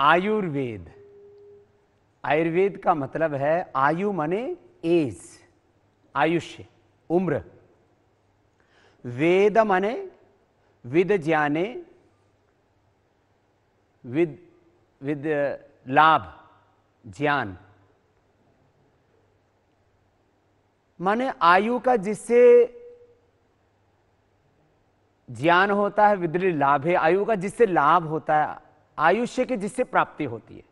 आयुर्वेद। आयुर्वेद का मतलब है आयु माने एज, आयुष्य, उम्र। वेद माने विद ज्ञाने, विद लाभ, ज्ञान। माने आयु का जिससे ज्ञान होता है, विद्य लाभ है। आयु का जिससे लाभ होता है, आयुष्य के जिससे प्राप्ति होती है,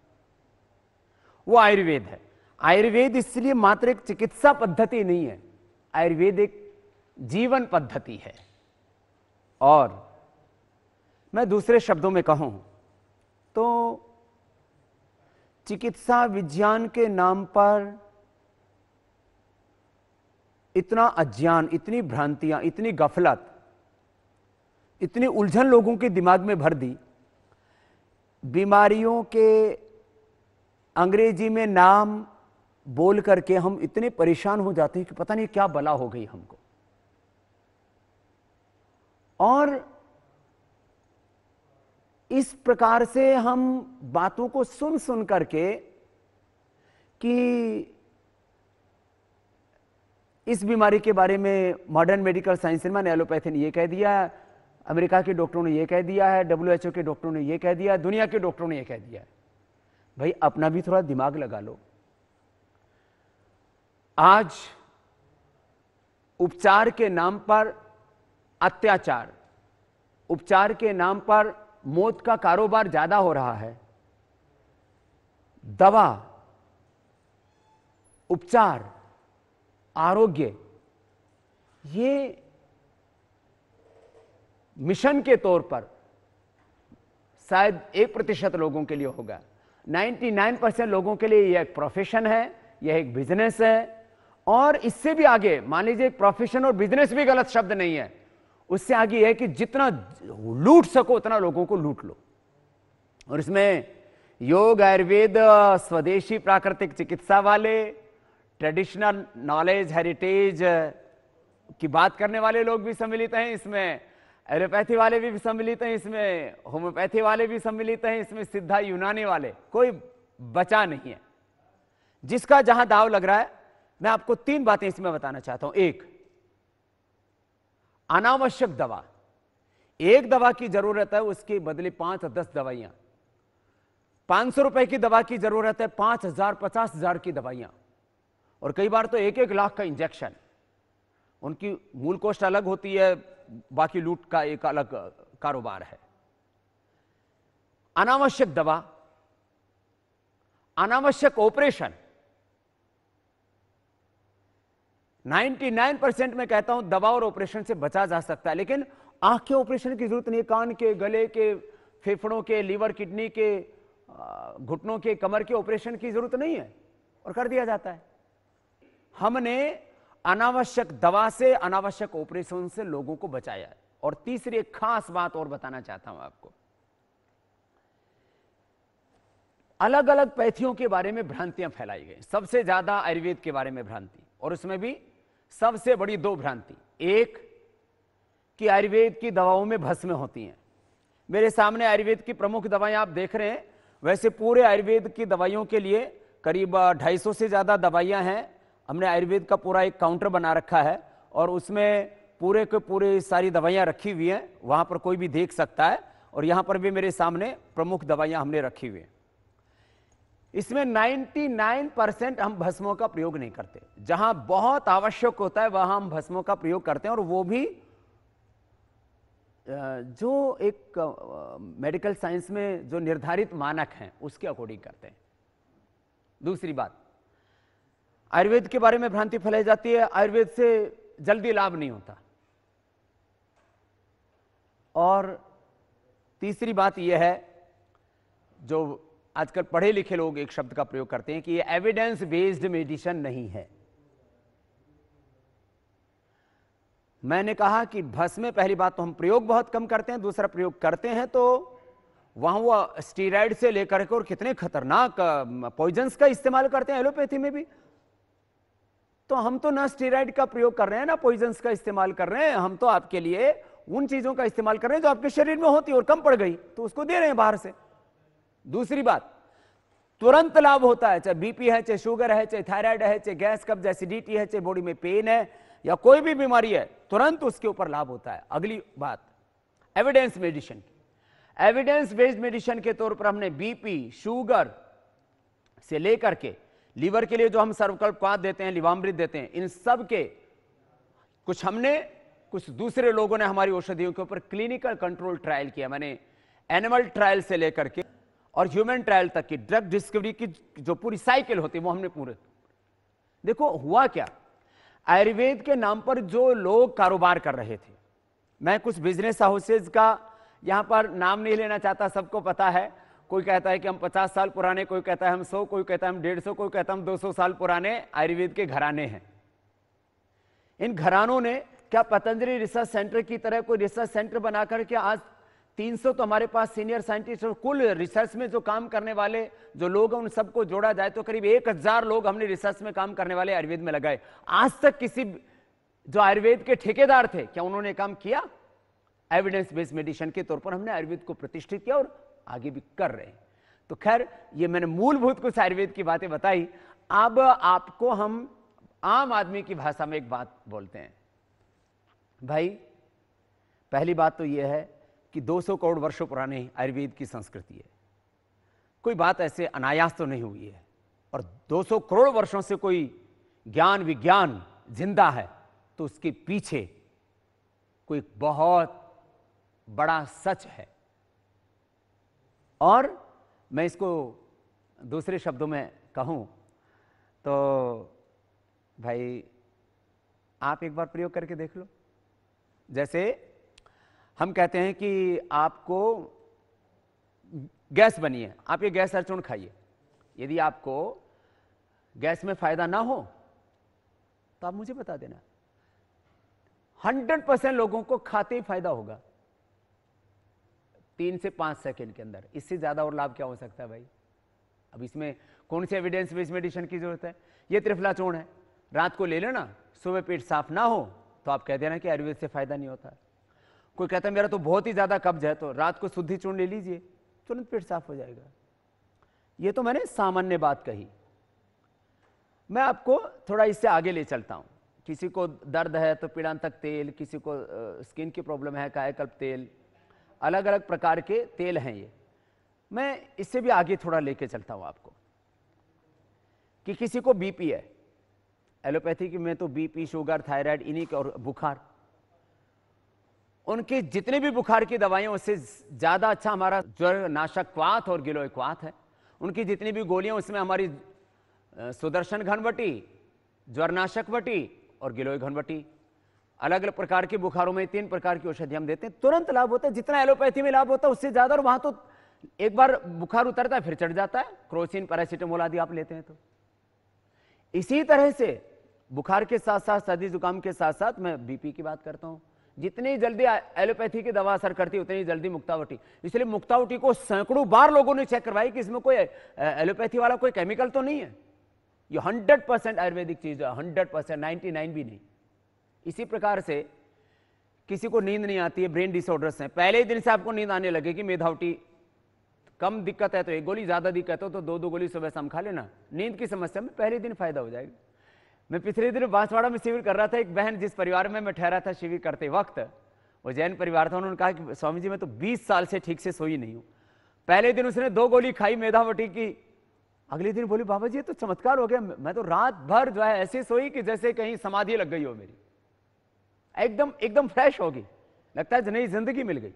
वो आयुर्वेद है। आयुर्वेद इसलिए मात्र एक चिकित्सा पद्धति नहीं है, आयुर्वेद एक जीवन पद्धति है। और मैं दूसरे शब्दों में कहूं तो चिकित्सा विज्ञान के नाम पर इतना अज्ञान, इतनी भ्रांतियां, इतनी गफलत, इतनी उलझन लोगों के दिमाग में भर दी। बीमारियों के अंग्रेजी में नाम बोल करके हम इतने परेशान हो जाते हैं कि पता नहीं क्या बला हो गई हमको। और इस प्रकार से हम बातों को सुन सुन करके कि इस बीमारी के बारे में मॉडर्न मेडिकल साइंस ने, एलोपैथी ने ये कह दिया, अमेरिका के डॉक्टरों ने ये कह दिया है, WHO के डॉक्टरों ने ये कह दिया, दुनिया के डॉक्टरों ने ये कह दिया है। भाई अपना भी थोड़ा दिमाग लगा लो। आज उपचार के नाम पर अत्याचार, उपचार के नाम पर मौत का कारोबार ज्यादा हो रहा है। दवा, उपचार, आरोग्य, ये मिशन के तौर पर शायद 1% लोगों के लिए होगा। 99% लोगों के लिए यह एक प्रोफेशन है, यह एक बिजनेस है। और इससे भी आगे मान लीजिए, प्रोफेशन और बिजनेस भी गलत शब्द नहीं है, उससे आगे है कि जितना लूट सको उतना लोगों को लूट लो। और इसमें योग, आयुर्वेद, स्वदेशी प्राकृतिक चिकित्सा वाले, ट्रेडिशनल नॉलेज, हेरिटेज की बात करने वाले लोग भी सम्मिलित हैं इसमें, एलोपैथी वाले भी सम्मिलित हैं इसमें, होम्योपैथी वाले भी सम्मिलित हैं इसमें, सिद्धा यूनानी वाले, कोई बचा नहीं है। जिसका जहां दाव लग रहा है, मैं आपको 3 बातें इसमें बताना चाहता हूं। एक, अनावश्यक दवा। एक दवा की जरूरत है, उसके बदले 5 और 10 दवाइयां। 500 रुपए की दवा की जरूरत है, 5,000, 50,000 की दवाइयां। और कई बार तो 1-1 लाख का इंजेक्शन। उनकी मूल कॉस्ट अलग होती है, बाकी लूट का एक अलग कारोबार है। अनावश्यक दवा, अनावश्यक ऑपरेशन। 99% में कहता हूं दवा और ऑपरेशन से बचा जा सकता है, लेकिन आंख के ऑपरेशन की जरूरत नहीं है, कान के, गले के, फेफड़ों के, लीवर, किडनी के, घुटनों के, कमर के ऑपरेशन की जरूरत नहीं है, और कर दिया जाता है। हमने अनावश्यक दवा से, अनावश्यक ऑपरेशन से लोगों को बचाया है। और तीसरी एक खास बात और बताना चाहता हूं आपको। अलग अलग पैथियों के बारे में भ्रांतियां फैलाई गई। सबसे ज्यादा आयुर्वेद के बारे में भ्रांति, और उसमें भी सबसे बड़ी 2 भ्रांति। एक कि आयुर्वेद की दवाओं में भस्म होती हैं। मेरे सामने आयुर्वेद की प्रमुख दवाएं आप देख रहे हैं। वैसे पूरे आयुर्वेद की दवाइयों के लिए करीब 250 से ज्यादा दवाइयां हैं। हमने आयुर्वेद का पूरा एक काउंटर बना रखा है, और उसमें पूरे के पूरे सारी दवाइयां रखी हुई हैं। वहां पर कोई भी देख सकता है, और यहां पर भी मेरे सामने प्रमुख दवाइयां हमने रखी हुई हैं। इसमें 99% हम भस्मों का प्रयोग नहीं करते। जहां बहुत आवश्यक होता है वहां हम भस्मों का प्रयोग करते हैं, और वो भी जो एक मेडिकल साइंस में जो निर्धारित मानक हैं उसके अकॉर्डिंग करते हैं। दूसरी बात, आयुर्वेद के बारे में भ्रांति फैलाई जाती है, आयुर्वेद से जल्दी लाभ नहीं होता। और तीसरी बात यह है, जो आजकल पढ़े लिखे लोग एक शब्द का प्रयोग करते हैं कि ये एविडेंस बेस्ड मेडिसिन नहीं है। मैंने कहा कि भस्म में पहली बात तो हम प्रयोग बहुत कम करते हैं, दूसरा प्रयोग करते हैं तो वहां वो स्टीरॉयड से लेकर के और कितने खतरनाक पॉइजन्स का इस्तेमाल करते हैं एलोपैथी में भी। तो हम तो ना स्टीरॉयड का प्रयोग कर रहे हैं ना पॉइजन्स का इस्तेमाल कर रहे हैं, हम तो आपके लिए उन चीजों का इस्तेमाल कर रहे हैं जो आपके शरीर में होती और कम पड़ गई तो उसको दे रहे हैं बाहर से। दूसरी बात, तुरंत लाभ होता है, चाहे बीपी है, चाहे शुगर है, चाहे थायराइड है, चाहे गैस कब्ज एसिडिटी है, चाहे बॉडी में पेन है या कोई भी बीमारी है, तुरंत उसके ऊपर लाभ होता है। अगली बात, evidence medicine. Evidence based medicine के तौर पर हमने बीपी, शुगर से लेकर के लीवर के लिए जो हम सर्वकल्पवात देते हैं, लिवामृत देते हैं, इन सब के कुछ हमने, कुछ दूसरे लोगों ने हमारी औषधियों के ऊपर क्लिनिकल कंट्रोल ट्रायल किया। मैंने एनिमल ट्रायल से लेकर के और ह्यूमन ट्रायल तक की ड्रग डिस्कवरी की जो पूरी साइकिल होती है वो हमने पूरे। देखो हुआ क्या, आयुर्वेद के नाम पर जो लोग कारोबार कर रहे थे, मैं कुछ बिजनेस हाउसेज का यहां पर नाम नहीं लेना चाहता, सबको पता है। कोई कहता है कि हम 50 साल पुराने, कोई कहता है हम 100, कोई कहता है हम 150, कोई कहता है हम 200 साल पुराने आयुर्वेद के घराने हैं। इन घरानों ने क्या पतंजलि रिसर्च सेंटर की तरह कोई रिसर्च सेंटर बनाकर के आज 300 तो हमारे पास सीनियर साइंटिस्ट और कुल रिसर्च में जो काम करने वाले जो लोग हैं उन सबको जोड़ा जाए तो करीब 1000 लोग हमने रिसर्च में काम करने वाले आयुर्वेद में लगाए। आज तक किसी जो आयुर्वेद के ठेकेदार थे, क्या उन्होंने काम किया? एविडेंस बेस्ड मेडिसिन के तौर पर हमने आयुर्वेद को प्रतिष्ठित किया और आगे भी कर रहे हैं। तो खैर, ये मैंने मूलभूत कुछ आयुर्वेद की बातें बताई। अब आपको हम आम आदमी की भाषा में एक बात बोलते हैं। भाई, पहली बात तो यह है कि 200 करोड़ वर्षों पुराने आयुर्वेद की संस्कृति है। कोई बात ऐसे अनायास तो नहीं हुई है, और 200 करोड़ वर्षों से कोई ज्ञान विज्ञान जिंदा है तो उसके पीछे कोई बहुत बड़ा सच है। और मैं इसको दूसरे शब्दों में कहूं तो भाई, आप एक बार प्रयोग करके देख लो। जैसे हम कहते हैं कि आपको गैस बनी है, आप ये गैस अरचूर्ण खाइए। यदि आपको गैस में फायदा ना हो तो आप मुझे बता देना। 100% लोगों को खाते ही फायदा होगा 3 से 5 सेकंड के अंदर। इससे ज्यादा और लाभ क्या हो सकता है भाई? अब इसमें कौन सी एविडेंस बेस्ड मेडिसिन की जरूरत है? ये त्रिफला चूर्ण है, रात को ले लेना, सुबह पेट साफ ना हो तो आप कह देना कि आयुर्वेद से फायदा नहीं होता। कोई कहता है मेरा तो बहुत ही ज्यादा कब्ज है, तो रात को शुद्धि चूर्ण ले लीजिए, तुरंत पेट साफ हो जाएगा। ये तो मैंने सामान्य बात कही। मैं आपको थोड़ा इससे आगे ले चलता हूं। किसी को दर्द है तो पीड़ांतक तेल, किसी को स्किन की प्रॉब्लम है, कायाकल्प तेल, अलग अलग प्रकार के तेल हैं। ये मैं इससे भी आगे थोड़ा लेके चलता हूं आपको कि किसी को बीपी है, एलोपैथी में तो बीपी, शुगर, थायराइड, इन्हीं के, और बुखार, उनके जितने भी बुखार की दवाइयां उससे ज्यादा अच्छा हमारा ज्वर नाशक क्वाथ और गिलोय क्वाथ है। उनकी जितनी भी गोलियां उसमें हमारी सुदर्शन घनवटी, ज्वरनाशक वटी और गिलोय घनवटी। अलग अलग प्रकार के बुखारों में 3 प्रकार की औषधि हम देते हैं, तुरंत लाभ होता है। जितना एलोपैथी में लाभ होता है उससे ज्यादा, और वहां तो एक बार बुखार उतरता है फिर चढ़ जाता है। क्रोसिन, पैरासीटामोल आदि आप लेते हैं तो इसी तरह से बुखार के साथ साथ, सर्दी जुकाम के साथ साथ मैं बीपी की बात करता हूं। जितनी जल्दी एलोपैथी की दवा असर करती है उतनी जल्दी मुक्तावटी। इसलिए मुक्तावटी को सैकड़ों बार लोगों ने चेक करवाई कि इसमें कोई एलोपैथी वाला कोई केमिकल तो नहीं है। ये 100% आयुर्वेदिक चीज है, 100%, 99 भी नहीं। इसी प्रकार से किसी को नींद नहीं आती है, ब्रेन डिसऑर्डर्स हैं, पहले ही दिन से आपको नींद आने लगेगी, मेधावटी कम दिक्कत है तो 1 गोली, ज्यादा दिक्कत हो तो 2-2 गोली सुबह शाम खा लेना। नींद की समस्या में पहले दिन फायदा हो जाएगा। मैं पिछले दिन बांसवाड़ा में शिविर कर रहा था। एक बहन जिस परिवार में मैं ठहरा था शिविर करते वक्त, वो जैन परिवार था, उन्होंने कहा कि स्वामी जी मैं तो 20 साल से ठीक से सोई नहीं हूं। पहले दिन उसने 2 गोली खाई मेधावटी की, अगले दिन बोली बाबा जी ये तो चमत्कार हो गया, मैं तो रात भर जो है ऐसे सोई कि जैसे कहीं समाधि लग गई हो मेरी, एकदम फ्रेश होगी, लगता है नई जिंदगी मिल गई।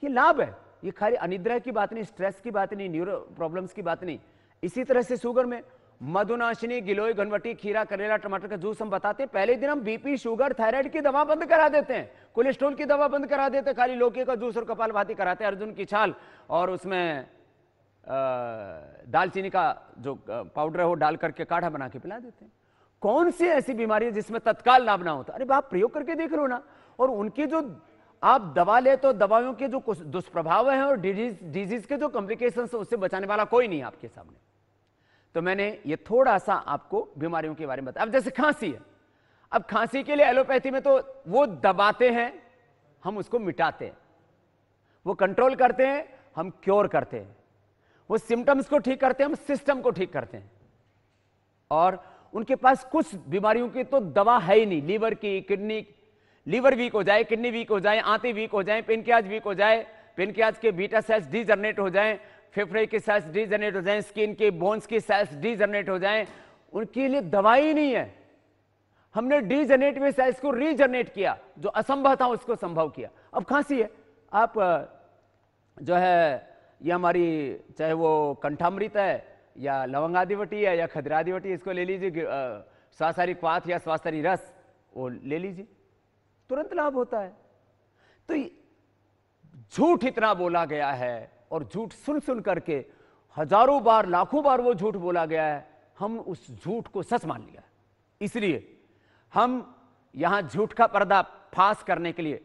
ये लाभ है। ये खाली अनिद्रा की बात नहीं, स्ट्रेस की बात नहीं, न्यूरो प्रॉब्लम्स की बात नहीं। इसी तरह से शुगर में मधुनाशिनी, गिलोय घनवटी, खीरा, करेला, टमाटर का जूस हम बताते हैं। पहले दिन हम बीपी, शुगर, थायराइड की दवा बंद करा देते हैं, कोलेस्ट्रॉल की दवा बंद करा देते हैं, खाली लौकी का जूस और कपालभाति कराते हैं, अर्जुन की छाल और उसमें दालचीनी का जो पाउडर है वो डाल करके काढ़ा बना के पिला देते हैं। कौन सी ऐसी बीमारी है जिसमें तत्काल लाभ ना होता? अरे बाप, प्रयोग करके देख लो ना। और उनकी जो आप दवा ले तो दवाओं के जो कुछ दुष्प्रभाव हैं और डिजीज के जो कॉम्प्लिकेशंस है उससे बचाने वाला कोई नहीं आपके सामने। तो मैंने ये थोड़ा सा आपको बीमारियों के बारे में बताया। अब जैसे खांसी है, अब खांसी के लिए एलोपैथी में तो वो दबाते हैं, हम उसको मिटाते हैं, वो कंट्रोल करते हैं, हम क्योर करते हैं। वो सिम्टम्स को ठीक करते हैं, हम सिस्टम को ठीक करते हैं। और उनके पास कुछ बीमारियों की तो दवा है ही नहीं, लीवर की, किडनी, लीवर वीक हो जाए, किडनी वीक हो जाए, आंतें वीक हो जाए, पेनक्रियाज वीक हो जाए, पेनक्रियाज के बीटा सेल्स डीजनरेट हो जाएं, फेफड़े के सेल्स डीजनरेट हो जाएं, स्किन के बोन्स की सेल्स डीजनरेट हो जाएं, उनके लिए दवाई नहीं है। हमने डीजनरेट में सेल्स को रीजनरेट किया, जो असंभव था उसको संभव किया। अब खांसी है, आप जो है ये हमारी चाहे वो कंठामृत है या लवंगादिवटी है या खदरादिवटी, इसको ले लीजिए, स्वासारी क्वाथ या स्वासारी रस, वो ले लीजिए, तुरंत लाभ होता है। तो झूठ इतना बोला गया है और झूठ सुन सुन करके हजारों बार, लाखों बार वो झूठ बोला गया है, हम उस झूठ को सच मान लिया। इसलिए हम यहां झूठ का पर्दा फाश करने के लिए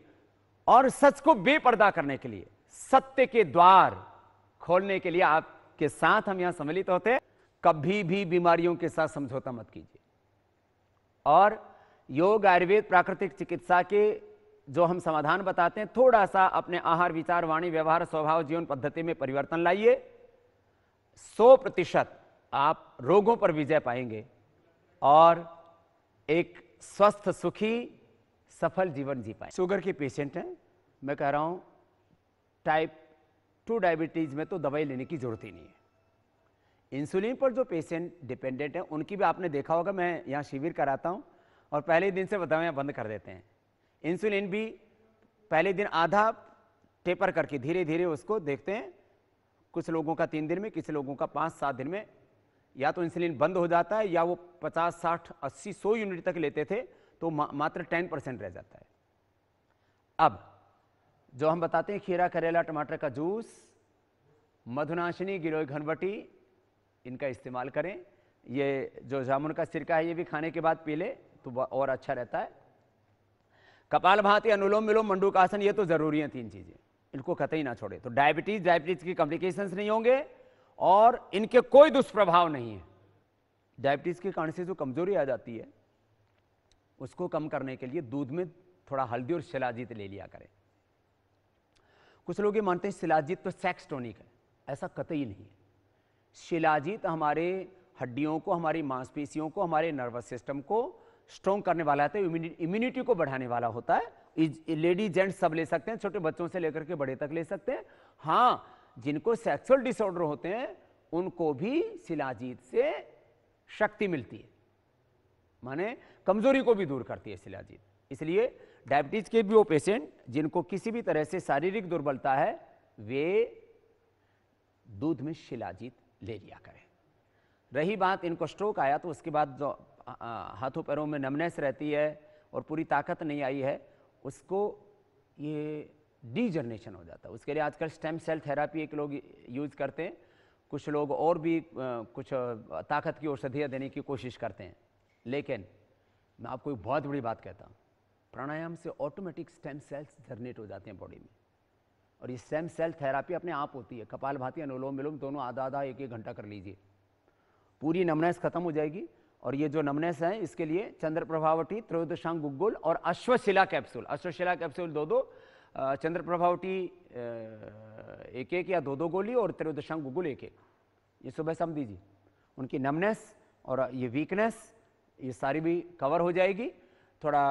और सच को बेपर्दा करने के लिए, सत्य के द्वार खोलने के लिए आपके साथ हम यहां सम्मिलित होते हैं। कभी भी बीमारियों के साथ समझौता मत कीजिए। और योग, आयुर्वेद, प्राकृतिक चिकित्सा के जो हम समाधान बताते हैं, थोड़ा सा अपने आहार, विचार, वाणी, व्यवहार, स्वभाव, जीवन पद्धति में परिवर्तन लाइए, 100% आप रोगों पर विजय पाएंगे और एक स्वस्थ, सुखी, सफल जीवन जी पाएंगे। शुगर के पेशेंट हैं, मैं कह रहा हूं टाइप 2 डायबिटीज में तो दवाई लेने की जरूरत ही नहीं है। इंसुलिन पर जो पेशेंट डिपेंडेंट है, उनकी भी आपने देखा होगा, मैं यहां शिविर कराता हूं और पहले दिन से दवाएं बंद कर देते हैं। इंसुलिन भी पहले दिन आधा टेपर करके धीरे धीरे उसको देखते हैं, कुछ लोगों का 3 दिन में, किसी लोगों का 5-7 दिन में या तो इंसुलिन बंद हो जाता है, या वो 50, 60, 80, 100 यूनिट तक लेते थे तो मात्र 10% रह जाता है। अब जो हम बताते हैं, खीरा, करेला, टमाटर का जूस, मधुनाशिनी, गिलोय घनवटी, इनका इस्तेमाल करें। ये जो जामुन का सिरका है, ये भी खाने के बाद पी ले तो और अच्छा रहता है। कपालभाति, अनुलोम विलोम, मंडूकासन, ये तो जरूरी हैं 3 चीजें, इनको कतई ना छोड़े। तो डायबिटीज की कॉम्प्लिकेशंस नहीं होंगे और इनके कोई दुष्प्रभाव नहीं है। डायबिटीज के कारण से जो कमजोरी आ जाती है, उसको कम करने के लिए दूध में थोड़ा हल्दी और शिलाजीत ले लिया करें। कुछ लोग ये मानते हैं शिलाजीत तो सेक्स टॉनिक है, ऐसा कतई नहीं है। शिलाजीत हमारे हड्डियों को, हमारी मांसपेशियों को, हमारे नर्वस सिस्टम को स्ट्रॉन्ग करने वाला होता है, इम्यूनिटी को बढ़ाने वाला होता है। लेडी जेंट्स सब ले सकते हैं, छोटे बच्चों से लेकर के बड़े तक ले सकते हैं। हाँ, जिनको सेक्सुअल डिसऑर्डर होते हैं उनको भी शिलाजीत से शक्ति मिलती है, माने कमजोरी को भी दूर करती है शिलाजीत। इसलिए डायबिटीज के भी वो पेशेंट जिनको किसी भी तरह से शारीरिक दुर्बलता है, वे दूध में शिलाजीत ले लिया करें। रही बात इनको स्ट्रोक आया तो उसके बाद जो हाथों पैरों में नमनेस रहती है और पूरी ताकत नहीं आई है, उसको ये डीजनरेशन हो जाता है। उसके लिए आजकल स्टेम सेल थेरापी एक लोग यूज करते हैं, कुछ लोग और भी कुछ ताकत की औषधियाँ देने की कोशिश करते हैं। लेकिन मैं आपको एक बहुत बड़ी बात कहता हूँ, प्राणायाम से ऑटोमेटिक स्टेम सेल्स जनरेट हो जाते हैं बॉडी में, और ये स्टेम सेल थेरापी अपने आप होती है। कपालभाति, अनुलोम विलोम दोनों आधा 1-1 घंटा कर लीजिए, पूरी नमनेस खत्म हो जाएगी। और ये जो नमनेस है, इसके लिए चंद्र प्रभावटी, त्रयोदशांग गुग्गुल और अश्वशिला कैप्सूल, अश्वशिला कैप्सूल 2-2, चंद्र प्रभावटी 1-1 या 2-2 गोली और त्रयोदशांग गुग्गुल 1-1, ये सुबह शाम दीजिए। उनकी नमनेस और ये वीकनेस ये सारी भी कवर हो जाएगी। थोड़ा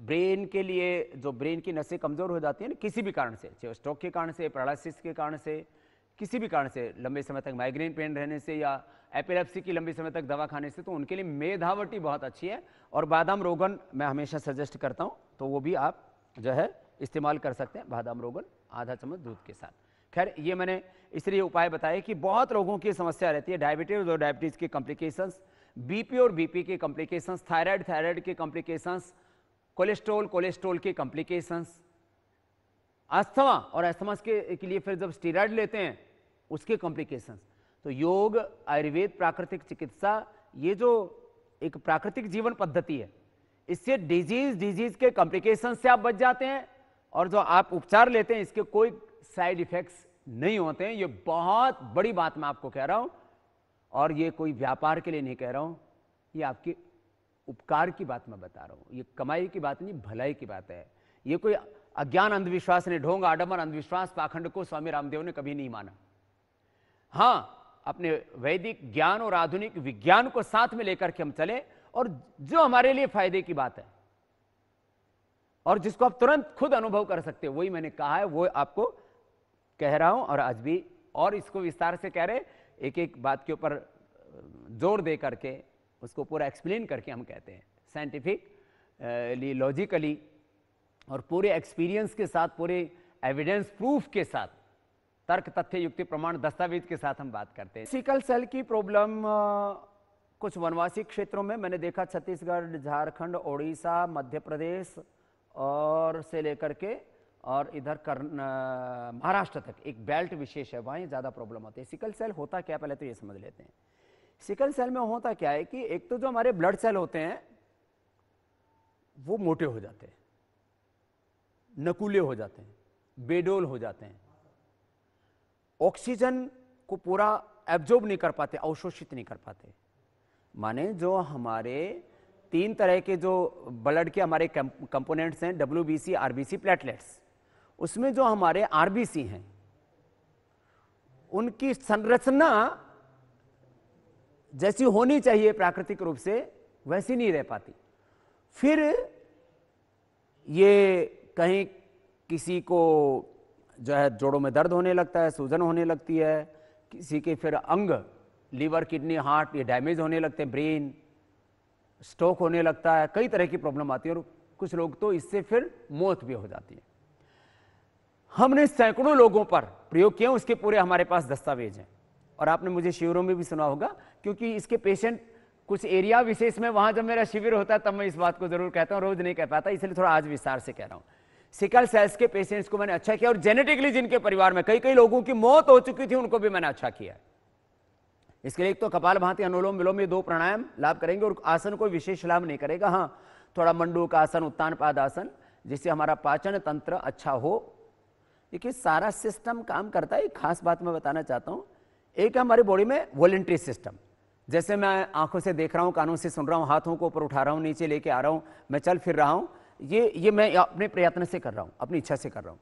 ब्रेन के लिए, जो ब्रेन की नसें कमज़ोर हो जाती हैं ना किसी भी कारण से, चाहे स्ट्रोक के कारण से, पैरालिसिस के कारण से, किसी भी कारण से, लंबे समय तक माइग्रेन पेन रहने से या एपिलेप्सी की लंबी समय तक दवा खाने से, तो उनके लिए मेधावटी बहुत अच्छी है। और बादाम रोगन मैं हमेशा सजेस्ट करता हूँ, तो वो भी आप जो है इस्तेमाल कर सकते हैं, बादाम रोगन आधा चम्मच दूध के साथ। खैर, ये मैंने इसलिए उपाय बताए कि बहुत लोगों की समस्या रहती है डायबिटीज और डायबिटीज़ की कॉम्प्लिकेशंस, बीपी और बीपी के कॉम्प्लिकेशंस, थायराइड के कॉम्प्लिकेशंस, कोलेस्ट्रॉल के कॉम्प्लिकेशंस, अस्थमा और अस्थमा के लिए फिर जब स्टेरॉइड लेते हैं उसके कॉम्प्लिकेशंस। तो योग, आयुर्वेद, प्राकृतिक चिकित्सा, ये जो एक प्राकृतिक जीवन पद्धति है, इससे डिजीज के कॉम्प्लिकेशन से आप बच जाते हैं, और जो आप उपचार लेते हैं इसके कोई साइड इफेक्ट्स नहीं होते हैं। ये बहुत बड़ी बात मैं आपको कह रहा हूं, और ये कोई व्यापार के लिए नहीं कह रहा हूं, ये आपके उपकार की बात मैं बता रहा हूं। ये कमाई की बात नहीं, भलाई की बात है। ये कोई अज्ञान अंधविश्वास नहीं, ढोंग आडंबर अंधविश्वास पाखंड को स्वामी रामदेव ने कभी नहीं माना। हाँ, अपने वैदिक ज्ञान और आधुनिक विज्ञान को साथ में लेकर के हम चले, और जो हमारे लिए फायदे की बात है और जिसको आप तुरंत खुद अनुभव कर सकते हो, वही मैंने कहा है, वो आपको कह रहा हूं। और आज भी और इसको विस्तार से कह रहे, एक एक बात के ऊपर जोर दे करके उसको पूरा एक्सप्लेन करके हम कहते हैं, साइंटिफिकली, लॉजिकली और पूरे एक्सपीरियंस के साथ, पूरे एविडेंस प्रूफ के साथ, तर्क तथ्य युक्ति प्रमाण दस्तावेज के साथ हम बात करते हैं। सिकल सेल की प्रॉब्लम कुछ वनवासी क्षेत्रों में मैंने देखा, छत्तीसगढ़, झारखंड, ओडिशा, मध्य प्रदेश और से लेकर के और इधर महाराष्ट्र तक एक बेल्ट विशेष है, वहाँ ज़्यादा प्रॉब्लम होती है। सिकल सेल होता क्या, पहले तो ये समझ लेते हैं। सिकल सेल में होता क्या है कि एक तो जो हमारे ब्लड सेल होते हैं वो मोटे हो जाते हैं, नकुले हो जाते हैं, बेडोल हो जाते हैं, ऑक्सीजन को पूरा एब्जॉर्ब नहीं कर पाते, अवशोषित नहीं कर पाते। माने जो हमारे 3 तरह के जो ब्लड के हमारे कंपोनेंट्स हैं, WBC, RBC, प्लेटलेट्स, उसमें जो हमारे RBC हैं उनकी संरचना जैसी होनी चाहिए प्राकृतिक रूप से वैसी नहीं रह पाती। फिर ये कहीं किसी को जो है जोड़ों में दर्द होने लगता है, सूजन होने लगती है, किसी के फिर अंग, लीवर, किडनी, हार्ट ये डैमेज होने लगते हैं, ब्रेन, स्ट्रोक होने लगता है, कई तरह की प्रॉब्लम आती है और कुछ लोग तो इससे फिर मौत भी हो जाती है। हमने सैकड़ों लोगों पर प्रयोग किए, उसके पूरे हमारे पास दस्तावेज हैं और आपने मुझे शिविरों में भी सुना होगा, क्योंकि इसके पेशेंट कुछ एरिया विशेष में, वहां जब मेरा शिविर होता है तब मैं इस बात को जरूर कहता हूं, रोज नहीं कह पाता, इसलिए थोड़ा आज विस्तार से कह रहा हूं। सिकल सेल्स के पेशेंट्स को मैंने अच्छा किया और जेनेटिकली जिनके परिवार में कई लोगों की मौत हो चुकी थी उनको भी मैंने अच्छा किया। इसके लिए एक तो कपालभाति, अनुलोम विलोम, ये 2 प्राणायाम लाभ करेंगे और आसन कोई विशेष लाभ नहीं करेगा। हाँ, थोड़ा मंडूक आसन, उत्तान पाद आसन, जिससे हमारा पाचन तंत्र अच्छा हो। देखिए सारा सिस्टम काम करता है। एक खास बात मैं बताना चाहता हूं, एक हमारी बॉडी में वॉलंटरी सिस्टम, जैसे मैं आंखों से देख रहा हूं, कानों से सुन रहा हूं, हाथों को ऊपर उठा रहा हूं, नीचे लेके आ रहा हूं, मैं चल फिर रहा हूं, ये मैं अपने प्रयत्न से कर रहा हूं, अपनी इच्छा से कर रहा हूं।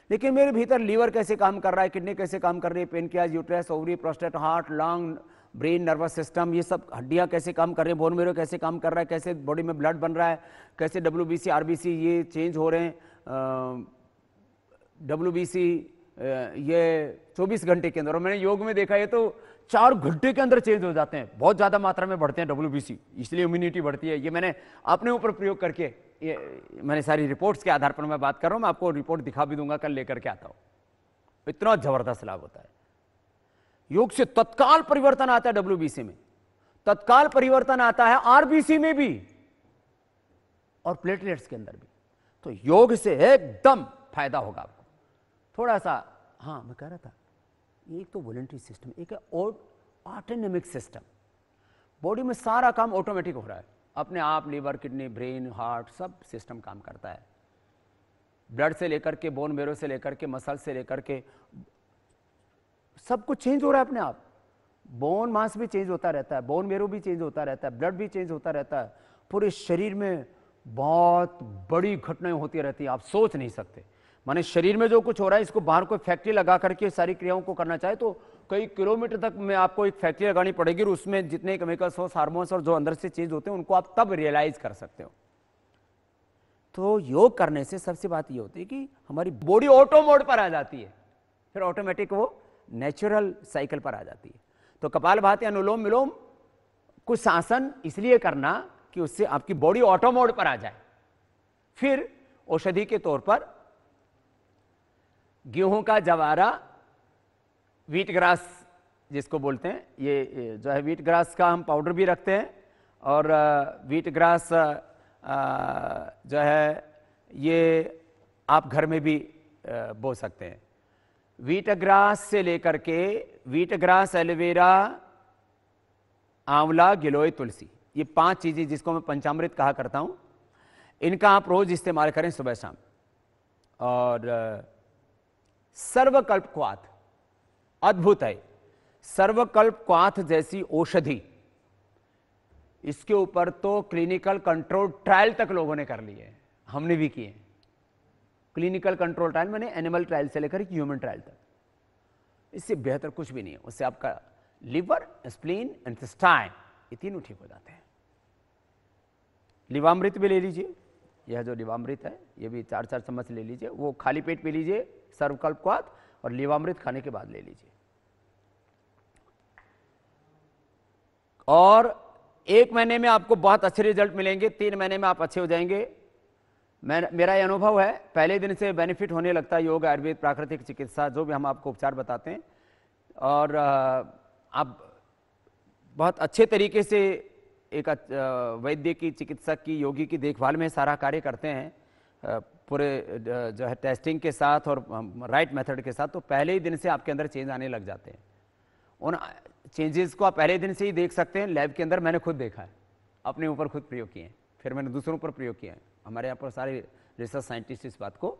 लेकिन मेरे भीतर लीवर कैसे काम कर रहा है, किडनी कैसे काम कर रही है, pancreas, uterus, ovary, prostate, heart, lung, brain, nervous system, ये सब हड्डियां कैसे काम कर रही है, बोन मैरो कैसे काम कर रहा है, कैसे बॉडी में ब्लड बन रहा है, कैसे WBC, RBC ये चेंज हो रहे हैं। WBC ये 24 घंटे के अंदर, और मैंने योग में देखा ये तो 4 घंटे के अंदर चेंज हो जाते हैं, बहुत ज़्यादा मात्रा में बढ़ते हैं WBC, इसलिए इम्यूनिटी बढ़ती है। ये मैंने अपने ऊपर प्रयोग करके, ये मैंने सारी रिपोर्ट्स के आधार पर मैं बात कर रहा हूँ, मैं आपको रिपोर्ट दिखा भी दूंगा, कल लेकर के आता हूँ। इतना जबरदस्त लाभ होता है योग से, तत्काल परिवर्तन आता है WBC में, तत्काल परिवर्तन आता है RBC में भी और प्लेटलेट्स के अंदर भी। तो योग से एकदम फायदा होगा आपको। थोड़ा सा, हाँ मैं कह रहा था, एक तो वॉलंटरी सिस्टम, एक है ऑटोनॉमिक सिस्टम, बॉडी में सारा काम ऑटोमेटिक हो रहा है अपने आप, लीवर, किडनी, ब्रेन, हार्ट, सब सिस्टम काम करता है। ब्लड से लेकर के, बोन मेरो से लेकर के, मसल से लेकर के, सब कुछ चेंज हो रहा है अपने आप। बोन मास भी चेंज होता रहता है, बोन मेरो भी चेंज होता रहता है, ब्लड भी चेंज होता रहता है। पूरे शरीर में बहुत बड़ी घटनाएं होती रहती हैं, आप सोच नहीं सकते। माने शरीर में जो कुछ हो रहा है, इसको बाहर कोई फैक्ट्री लगा करके सारी क्रियाओं को करना चाहे तो कई किलोमीटर तक में आपको एक फैक्ट्री लगानी पड़ेगी, और उसमें जितने केमिकल्स हो, हार्मोन्स और जो अंदर से चेंज होते हैं उनको आप तब रियलाइज कर सकते हो। तो योग करने से सबसे बात ये होती है कि हमारी बॉडी ऑटो मोड पर आ जाती है, फिर ऑटोमेटिक वो नेचुरल साइकिल पर आ जाती है। तो कपालभाति, अनुलोम विलोम, कुछ आसन इसलिए करना कि उससे आपकी बॉडी ऑटो मोड पर आ जाए। फिर औषधि के तौर पर गेहूं का जवारा, व्हीट ग्रास जिसको बोलते हैं, ये जो है व्हीट ग्रास का हम पाउडर भी रखते हैं, और व्हीट ग्रास जो है ये आप घर में भी बो सकते हैं। व्हीट ग्रास से लेकर के, व्हीट ग्रास, एलोवेरा, आंवला, गिलोय, तुलसी, ये 5 चीजें जिसको मैं पंचामृत कहा करता हूं, इनका आप रोज इस्तेमाल करें सुबह शाम। और सर्वकल्प क्वाथ अद्भुत है, सर्वकल्प क्वाथ जैसी औषधि, इसके ऊपर तो क्लिनिकल कंट्रोल ट्रायल तक लोगों ने कर लिए, हमने भी किए। क्लिनिकल कंट्रोल ट्रायल मैंने एनिमल ट्रायल से लेकर ह्यूमन ट्रायल तक। इससे बेहतर कुछ भी नहीं है। उससे आपका लिवर, स्प्लीन, इंटेस्टाइन ये तीनों ठीक हो जाते हैं। लिवामृत भी ले लीजिए, यह जो लिवामृत है ये भी 4-4 चम्मच ले लीजिए, वो खाली पेट पी लीजिए सर्वकल्पवात, और लिवामृत खाने के बाद ले लीजिए। और 1 महीने में आपको बहुत अच्छे रिजल्ट मिलेंगे, 3 महीने में आप अच्छे हो जाएंगे। मेरा ये अनुभव है, पहले दिन से बेनिफिट होने लगता है योग, आयुर्वेद, प्राकृतिक चिकित्सा, जो भी हम आपको उपचार बताते हैं। और आप बहुत अच्छे तरीके से एक वैद्य की, चिकित्सक की, योगी की देखभाल में सारा कार्य करते हैं, पूरे जो है टेस्टिंग के साथ और राइट मेथड के साथ। तो पहले ही दिन से आपके अंदर चेंज आने लग जाते हैं। उन चेंजेस को आप पहले दिन से ही देख सकते हैं। लैब के अंदर मैंने खुद देखा है, अपने ऊपर खुद प्रयोग किए हैं, फिर मैंने दूसरों पर प्रयोग किए हैं। हमारे यहाँ पर सारे रिसर्च साइंटिस्ट इस बात को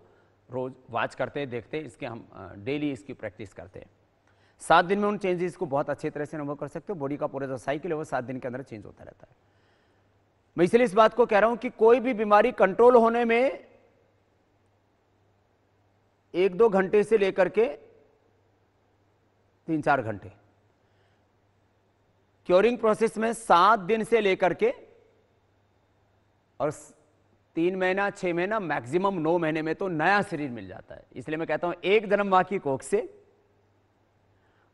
रोज वॉच करते हैं, देखते हैं, इसके हम डेली इसकी प्रैक्टिस करते हैं। 7 दिन में उन चेंजेस को बहुत अच्छे तरह से अनुभव कर सकते हो। बॉडी का पूरा जो साइकिल है वो 7 दिन के अंदर चेंज होता रहता है। मैं इसलिए इस बात को कह रहा हूं कि कोई भी बीमारी कंट्रोल होने में 1-2 घंटे से लेकर के 3-4 घंटे, क्योरिंग प्रोसेस में 7 दिन से लेकर के और 3 महीना, 6 महीना, मैक्सिमम 9 महीने में तो नया शरीर मिल जाता है। इसलिए मैं कहता हूं, एक जन्म मां की कोख से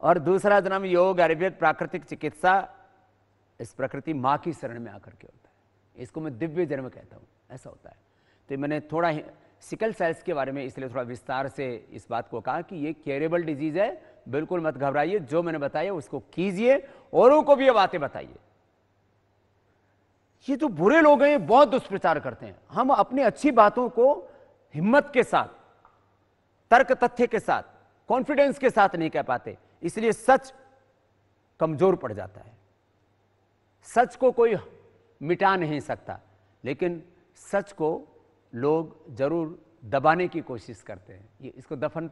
और दूसरा जन्म योग, आयुर्वेद, प्राकृतिक चिकित्सा, इस प्रकृति मां की शरण में आकर के होता है। इसको मैं दिव्य जन्म कहता हूं, ऐसा होता है। तो मैंने थोड़ा सिकल सेल्स के बारे में इसलिए थोड़ा विस्तार से इस बात को कहा कि ये क्योरेबल डिजीज है, बिल्कुल मत घबराइए, जो मैंने बताया उसको कीजिए, औरों को भी ये बातें बताइए। ये जो बुरे लोग हैं ये बहुत दुष्प्रचार करते हैं। हम अपनी अच्छी बातों को हिम्मत के साथ, तर्क तथ्य के साथ, कॉन्फिडेंस के साथ नहीं कह पाते, इसलिए सच कमजोर पड़ जाता है। सच को कोई मिटा नहीं सकता, लेकिन सच को लोग जरूर दबाने की कोशिश करते हैं। ये इसको दफन